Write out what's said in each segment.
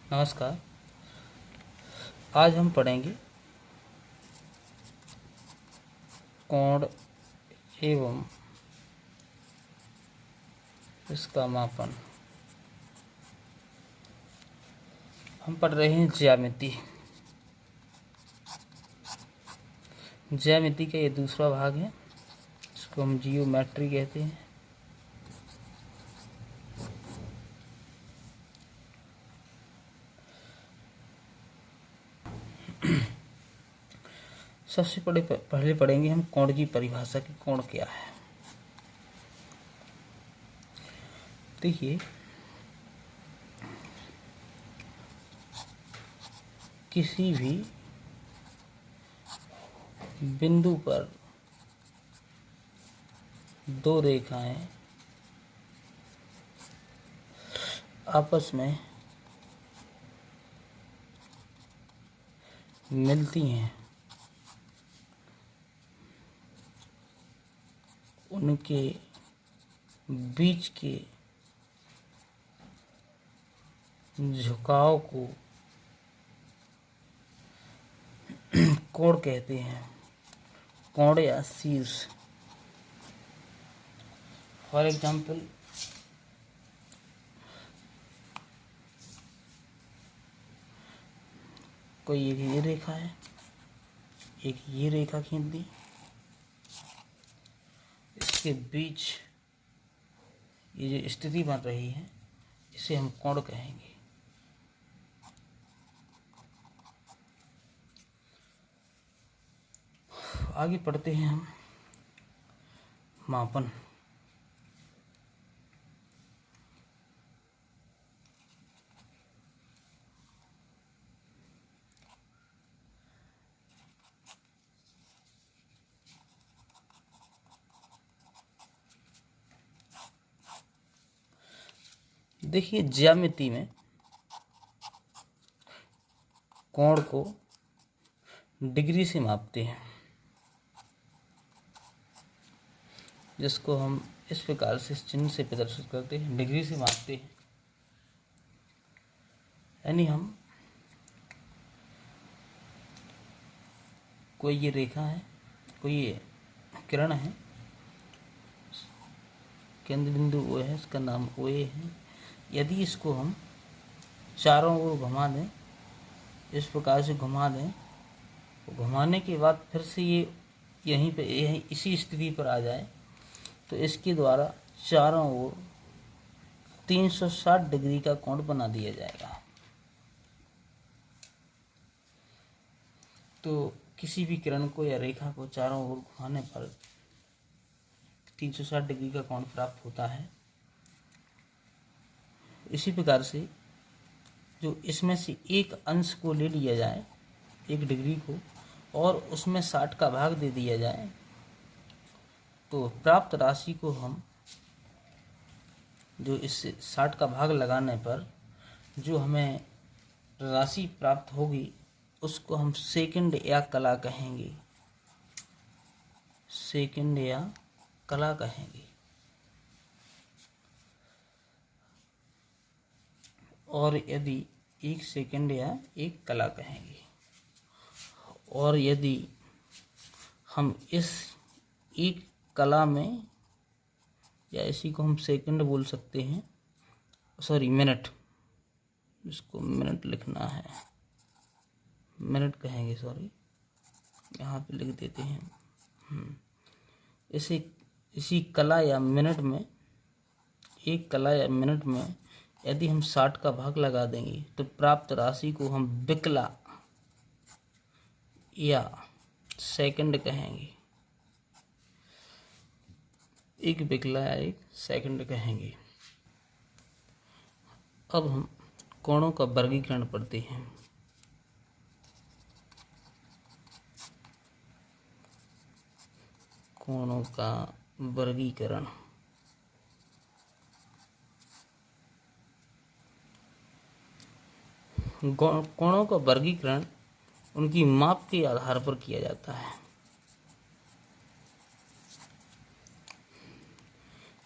नमस्कार। आज हम पढ़ेंगे कोण एवं इसका मापन। हम पढ़ रहे हैं ज्यामिति। ज्यामिति का ये दूसरा भाग है, इसको हम जियोमेट्री कहते हैं। सबसे पहले पढ़ेंगे हम कोण की परिभाषा कि कोण क्या है। देखिए, किसी भी बिंदु पर दो रेखाएं आपस में मिलती हैं, उनके बीच के झुकाव को कोण कहते हैं, कोण या शीर्ष। फॉर एग्जाम्पल, कोई एक ये रेखा है, एक ये रेखा खींच दी, इसके बीच ये जो स्थिति बन रही है इसे हम कोण कहेंगे। आगे पढ़ते हैं हम मापन। देखिए, ज्यामिति में कोण को डिग्री से मापते हैं, जिसको हम इस प्रकार से इस चिन्ह से प्रदर्शित करते हैं, डिग्री से मापते हैं। यानी हम कोई ये रेखा है, कोई ये किरण है, केंद्र बिंदु ओ है, इसका नाम ओ ए है। यदि इसको हम चारों ओर घुमा दें, इस प्रकार से घुमा दें, तो घुमाने के बाद फिर से ये यहीं इसी स्थिति पर आ जाए, तो इसके द्वारा चारों ओर 360 डिग्री का कोण बना दिया जाएगा। तो किसी भी किरण को या रेखा को चारों ओर घुमाने पर 360 डिग्री का कोण प्राप्त होता है। इसी प्रकार से जो इसमें से एक अंश को ले लिया जाए, एक डिग्री को, और उसमें 60 का भाग दे दिया जाए, तो प्राप्त राशि को हम जो इस 60 का भाग लगाने पर जो हमें राशि प्राप्त होगी उसको हम सेकंड या कला कहेंगे। सेकंड या कला कहेंगे। और यदि 1 सेकंड या 1 कला कहेंगे। और यदि हम इस एक कला में, या इसी को हम सेकंड बोल सकते हैं, सॉरी मिनट, इसको मिनट लिखना है, मिनट कहेंगे, सॉरी यहाँ पे लिख देते हैं। इसी कला या मिनट में, एक कला या मिनट में यदि हम 60 का भाग लगा देंगे तो प्राप्त राशि को हम विकला या सेकंड कहेंगे। एक विकला या एक सेकंड कहेंगे। अब हम कोणों का वर्गीकरण पढ़ते हैं। कोणों का वर्गीकरण। कोणों का वर्गीकरण उनकी माप के आधार पर किया जाता है।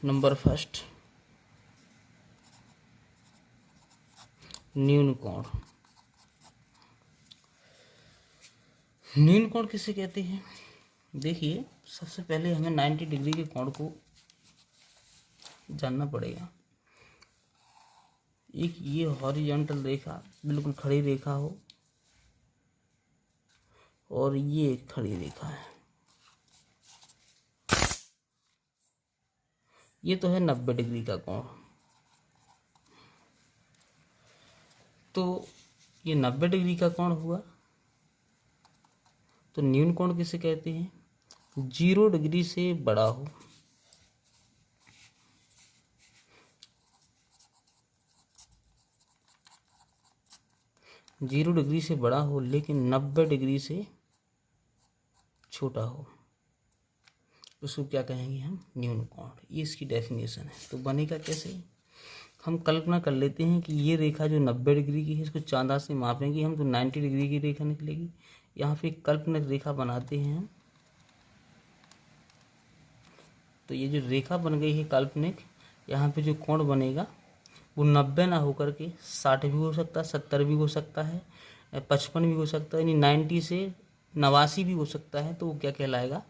नंबर फर्स्ट, न्यून कोण। न्यून कोण किसे कहते हैं? देखिए, सबसे पहले हमें 90 डिग्री के कोण को जानना पड़ेगा। एक ये हॉरिजॉन्टल रेखा बिल्कुल खड़ी रेखा हो और ये एक खड़ी रेखा है, ये तो है 90 डिग्री का कोण। तो ये 90 डिग्री का कोण हुआ। तो न्यून कोण किसे कहते हैं? 0 डिग्री से बड़ा हो, जीरो डिग्री से बड़ा हो लेकिन 90 डिग्री से छोटा हो, उसको क्या कहेंगे हम? न्यून कोण। ये इसकी डेफिनेशन है। तो बनेगा कैसे? हम कल्पना कर लेते हैं कि ये रेखा जो 90 डिग्री की है, इसको चांदा से मापेंगे हम तो 90 डिग्री की रेखा निकलेगी। यहाँ पे एक काल्पनिक रेखा बनाते हैं हम। तो ये जो रेखा बन गई है काल्पनिक, यहाँ पे जो कोण बनेगा वो 90 ना होकर के 60 भी हो सकता है, 70 भी हो सकता है, 55 भी हो सकता है, यानी 90 से 89 भी हो सकता है। तो वो क्या कहलाएगा?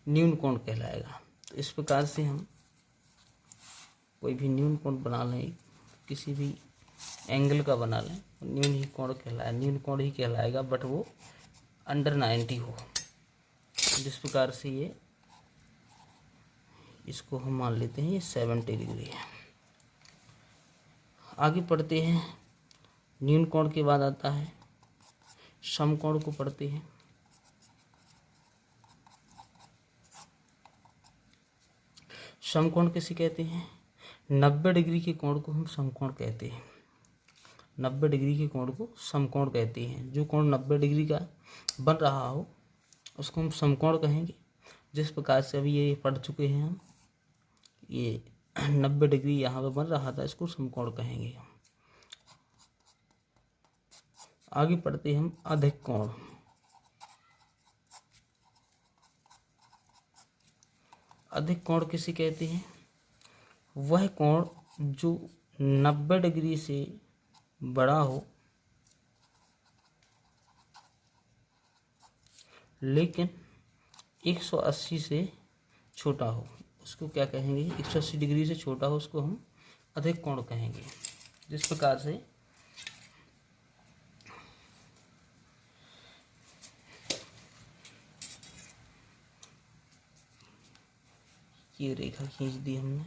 न्यून कोण कहलाएगा। तो इस प्रकार से हम कोई भी न्यून कोण बना लें, किसी भी एंगल का बना लें, न्यून ही कोण कहलाए, न्यून कोण ही कहलाएगा, बट वो अंडर 90 हो। जिस प्रकार से ये, इसको हम मान लेते हैं ये 70 डिग्री है। आगे पढ़ते हैं। न्यून कोण के बाद आता है समकोण को पढ़ते हैं। समकोण किसे कहते हैं? 90 डिग्री के कोण को हम समकोण कहते हैं। 90 डिग्री के कोण को समकोण कहते हैं। जो कोण 90 डिग्री का बन रहा हो उसको हम समकोण कहेंगे। जिस प्रकार से अभी ये पढ़ चुके हैं हम, ये 90 डिग्री यहाँ पे बन रहा था, इसको समकोण कहेंगे। आगे पढ़ते हैं हम अधिक कोण। अधिक कोण किसे कहते हैं? वह कोण जो 90 डिग्री से बड़ा हो लेकिन 180 से छोटा हो, उसको क्या कहेंगे? 180 डिग्री से छोटा हो, उसको हम अधिक कोण कहेंगे। जिस प्रकार से ये रेखा खींच दी हमने,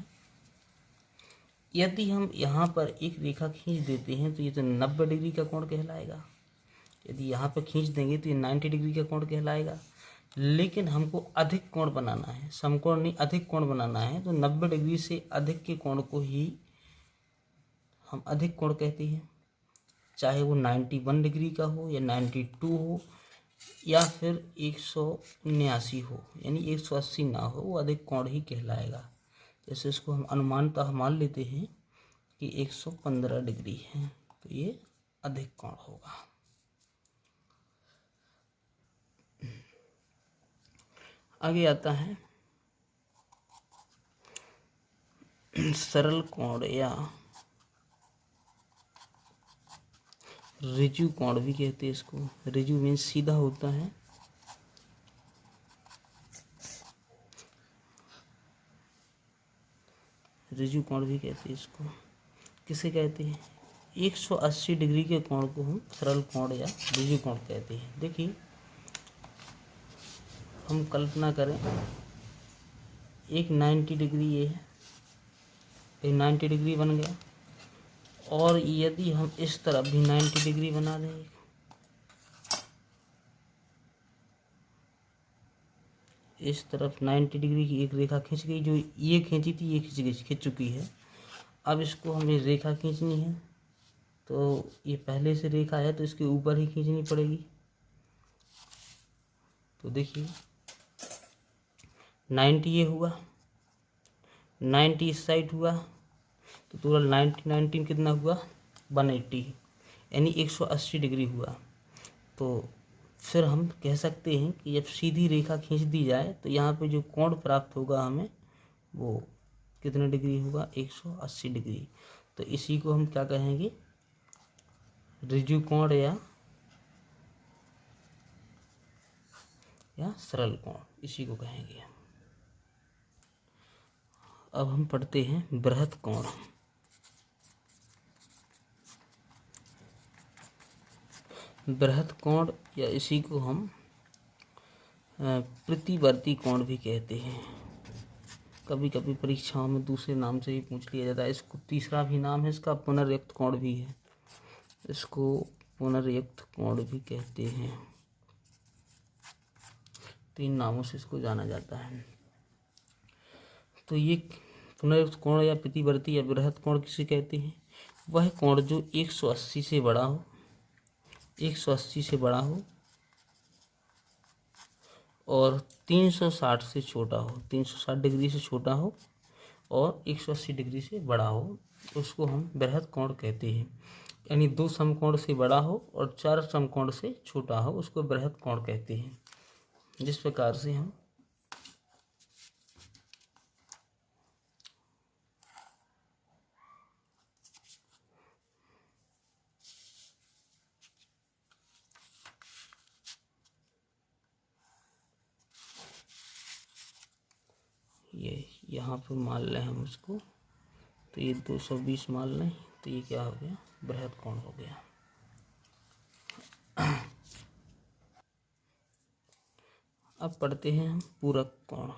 यदि हम यहाँ पर एक रेखा खींच देते हैं तो ये तो 90 डिग्री का कोण कहलाएगा। यदि यहाँ पर खींच देंगे तो ये 90 डिग्री का कोण कहलाएगा। लेकिन हमको अधिक कोण बनाना है, समकोण नहीं, अधिक कोण बनाना है। तो 90 डिग्री से अधिक के कोण को ही हम अधिक कोण कहते हैं। चाहे वो 91 डिग्री का हो या 92 हो या फिर 179 हो, यानी 180 ना हो, वो अधिक कोण ही कहलाएगा। जैसे इसको हम अनुमानतः मान लेते हैं कि 115 डिग्री है, तो ये अधिक कोण होगा। आगे आता है सरल कोण या ऋजु कोण भी कहते हैं इसको। ऋजु मीन्स सीधा होता है। ऋजु कोण भी कहते हैं इसको। किसे कहते हैं? 180 डिग्री के कोण को हम सरल कोण या ऋजु कोण कहते हैं। देखिए, हम कल्पना करें एक 90 डिग्री ये है, एक 90 डिग्री बन गया, और यदि हम इस तरफ भी 90 डिग्री बना दें, इस तरफ 90 डिग्री की एक रेखा खींच गई, जो ये खींची थी ये खींच चुकी है। अब इसको हमें रेखा खींचनी है, तो ये पहले से रेखा है तो इसके ऊपर ही खींचनी पड़ेगी। तो देखिए 90 ये हुआ, 90 इस साइड हुआ, तो टोटल 90 कितना हुआ? 180, यानी 180 डिग्री हुआ। तो फिर हम कह सकते हैं कि जब सीधी रेखा खींच दी जाए तो यहाँ पे जो कोण प्राप्त होगा हमें, वो कितने डिग्री होगा? 180 डिग्री। तो इसी को हम क्या कहेंगे? ऋजु कोण या सरल कोण, इसी को कहेंगे हम। अब हम पढ़ते हैं बृहत कोण। बृहत कोण या इसी को हम प्रतिवर्ती कोण भी कहते हैं। कभी कभी परीक्षाओं में दूसरे नाम से ही पूछ लिया जाता है। इसको तीसरा भी नाम है इसका, पुनर्युक्त कोण भी है। इसको पुनर्युक्त कोण भी कहते हैं। 3 नामों से इसको जाना जाता है। तो ये पुनर्युक्त कोण या प्रतिवर्ती या बृहत कोण किसे कहते हैं? वह कोण जो 180 से बड़ा हो, 180 से बड़ा हो और 360 से छोटा हो, 360 डिग्री से छोटा हो और 180 डिग्री से बड़ा हो, उसको हम बृहत कोण कहते हैं। यानी 2 समकोण से बड़ा हो और 4 समकोण से छोटा हो, उसको बृहत कोण कहते हैं। जिस प्रकार से हम ये यहाँ पर मान लें हम उसको, तो ये 220 मान लें, तो ये क्या हो गया? बृहत कोण हो गया। अब पढ़ते हैं हम पूरक कोण।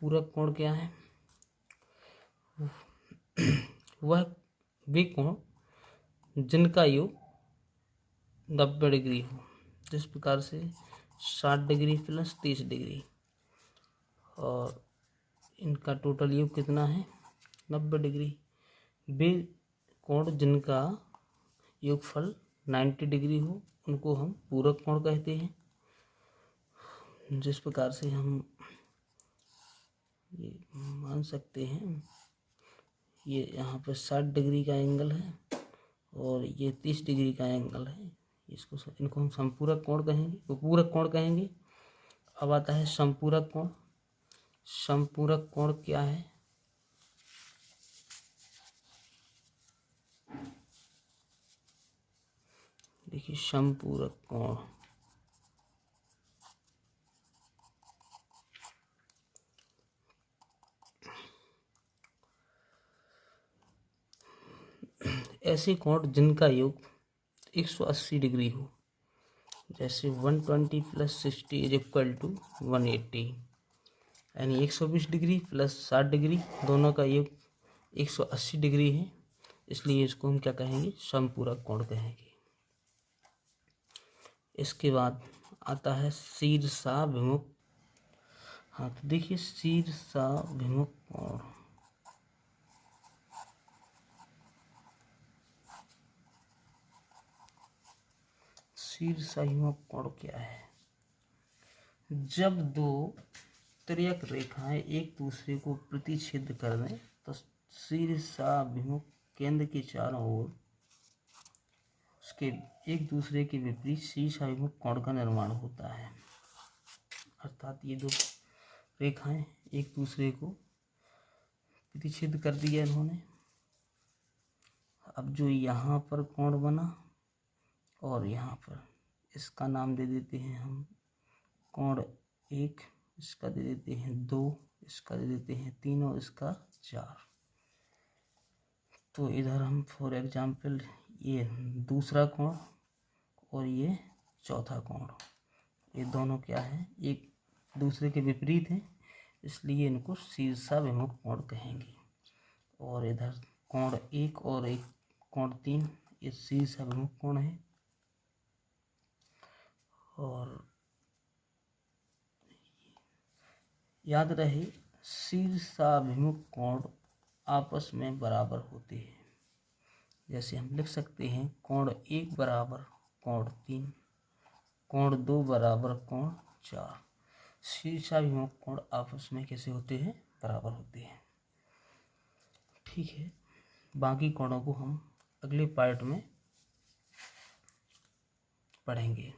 पूरक कोण क्या है? वह वे कोण जिनका योग 90 डिग्री हो। जिस प्रकार से 60 डिग्री प्लस 30 डिग्री और इनका टोटल योग कितना है? 90 डिग्री। वे कोण जिनका योगफल 90 डिग्री हो, उनको हम पूरक कोण कहते हैं। जिस प्रकार से हम ये मान सकते हैं, ये यहाँ पर 60 डिग्री का एंगल है और ये 30 डिग्री का एंगल है। इनको हम संपूरक कोण कहेंगे, वो पूरक कोण कहेंगे। अब आता है संपूरक कोण। संपूरक कोण क्या है? देखिए, संपूरक कोण ऐसे कोण जिनका योग 180 डिग्री हो, जैसे 120 प्लस 60 इज इक्वल टू 180, यानी 120 डिग्री प्लस 60 डिग्री दोनों का योग 180 डिग्री है, इसलिए इसको हम क्या कहेंगे? संपूरक कोण कहेंगे। इसके बाद आता है शीर्षाभिमुख। हाँ, तो देखिए शीर्षाभिमुख कोण। शीर्षाभिमुख कोण क्या है? जब 2 तिर्यक रेखाएं एक दूसरे को प्रतिच्छेद कर दें तो शीर्षाभिमुख केंद्र के चारों ओर उसके एक दूसरे के विपरीत शीर्षाभिमुख कोण का निर्माण होता है। अर्थात ये 2 रेखाएं एक दूसरे को प्रतिच्छेद कर दिया इन्होंने। अब जो यहाँ पर कोण बना और यहाँ पर, इसका नाम दे देते हैं हम कोण 1, इसका दे देते हैं 2, इसका दे देते हैं 3 और इसका 4। तो इधर हम फॉर एग्जाम्पल ये दूसरा कोण और ये चौथा कोण, ये दोनों क्या है? एक दूसरे के विपरीत हैं, इसलिए इनको शीर्षाभिमुख कोण कहेंगे। और इधर कोण 1 और एक कोण 3, ये शीर्षाभिमुख कोण है। और याद रहे, शीर्षाभिमुख कोण आपस में बराबर होते हैं। जैसे हम लिख सकते हैं कोण 1 बराबर कोण 3, कोण 2 बराबर कोण 4। शीर्षाभिमुख कोण आपस में कैसे होते हैं? बराबर होते हैं। ठीक है, बाकी कोणों को हम अगले पार्ट में पढ़ेंगे।